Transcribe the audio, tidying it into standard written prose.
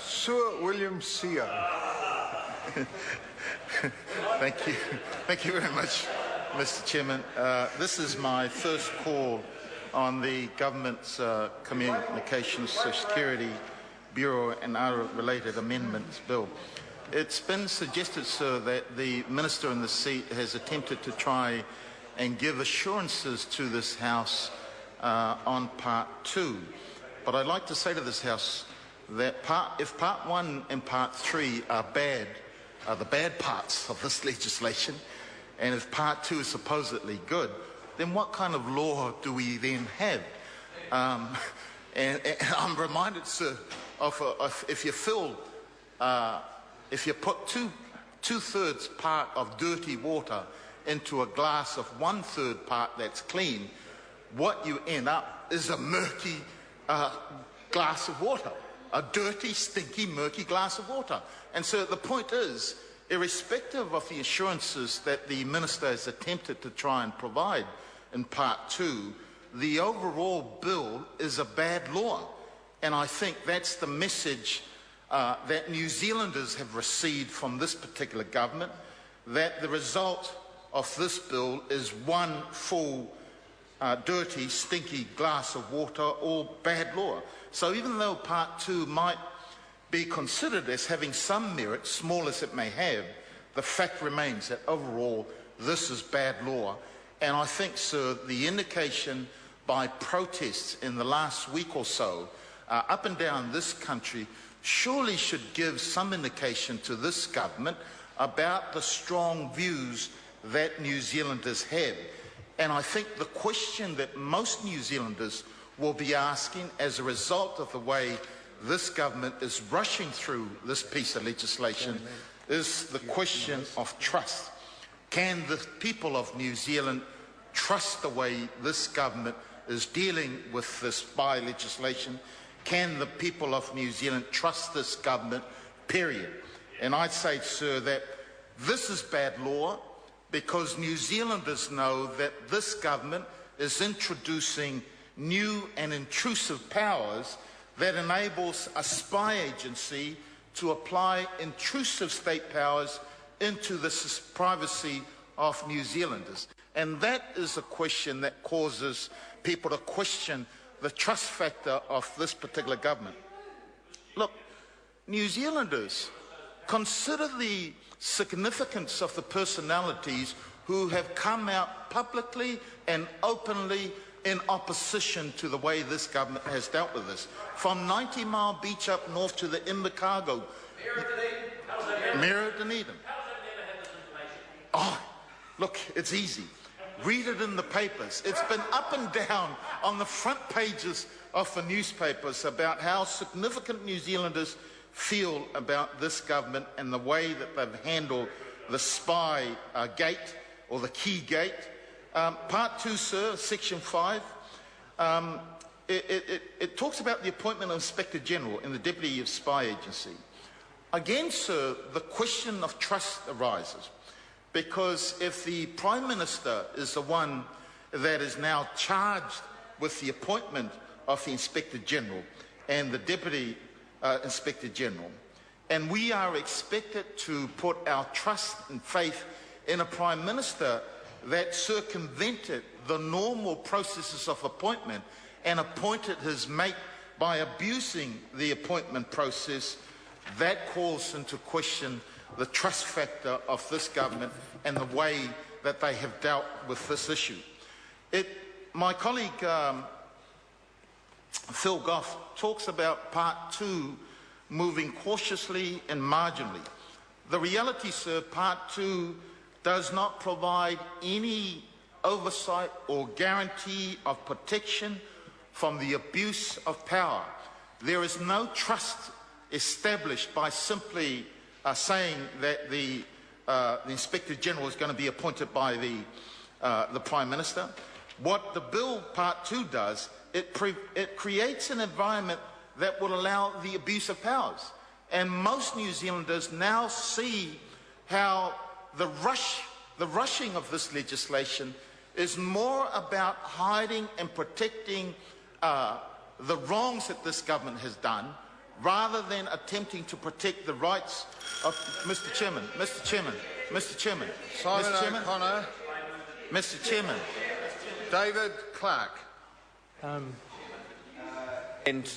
Sir William Sear. Thank you. Thank you very much, Mr. Chairman. This is my first call on the government's Communications Security Bureau and other related amendments bill. It's been suggested, sir, that the minister in the seat has attempted to try and give assurances to this House on Part 2. But I'd like to say to this House that if Part 1 and Part 3 are the bad parts of this legislation, and if Part 2 is supposedly good, then what kind of law do we then have? And I'm reminded, sir, of if you put two-thirds part of dirty water into a glass of 1/3 part that's clean, what you end up is a murky glass of water, a dirty, stinky, murky glass of water. And so the point is, irrespective of the assurances that the minister has attempted to try and provide in Part 2, the overall bill is a bad law. And I think that's the message that New Zealanders have received from this particular government, that the result of this bill is one full dirty, stinky glass of water, or bad law. So even though Part 2 might be considered as having some merit, small as it may have, the fact remains that overall this is bad law. And I think, sir, the indication by protests in the last week or so up and down this country surely should give some indication to this government about the strong views that New Zealanders have. And I think the question that most New Zealanders will be asking as a result of the way this government is rushing through this piece of legislation is the question of trust. Can the people of New Zealand trust the way this government is dealing with this spy legislation? Can the people of New Zealand trust this government, period? And I'd say, sir, that this is bad law because New Zealanders know that this government is introducing new and intrusive powers that enables a spy agency to apply intrusive state powers into the privacy of New Zealanders. And that is a question that causes people to question the trust factor of this particular government. Look, New Zealanders, consider the significance of the personalities who have come out publicly and openly in opposition to the way this government has dealt with this. From 90 Mile Beach up north to the Invercargill. Mayor of Dunedin. Oh, look, it's easy. Read it in the papers. It's been up and down on the front pages of the newspapers about how significant New Zealanders feel about this government and the way that they've handled the spy gate or the key gate. Part 2, sir, Section 5, it talks about the appointment of Inspector General in the Deputy Spy Agency. Again, sir, the question of trust arises, because if the Prime Minister is the one that is now charged with the appointment of the Inspector General and the Deputy Inspector General, and we are expected to put our trust and faith in a Prime Minister that circumvented the normal processes of appointment and appointed his mate by abusing the appointment process, that calls into question the trust factor of this government and the way that they have dealt with this issue. My colleague Phil Goff talks about Part 2 moving cautiously and marginally. The reality, sir, Part 2 does not provide any oversight or guarantee of protection from the abuse of power. There is no trust established by simply saying that the Inspector General is going to be appointed by the Prime Minister. What the bill Part 2 does, it creates an environment that will allow the abuse of powers. And most New Zealanders now see how the rushing of this legislation is more about hiding and protecting the wrongs that this government has done, rather than attempting to protect the rights of Mr. Chairman. Mr. Chairman. Mr. Chairman. Simon Mr. Chairman. O'Connor. Mr. Chairman. David Clark. And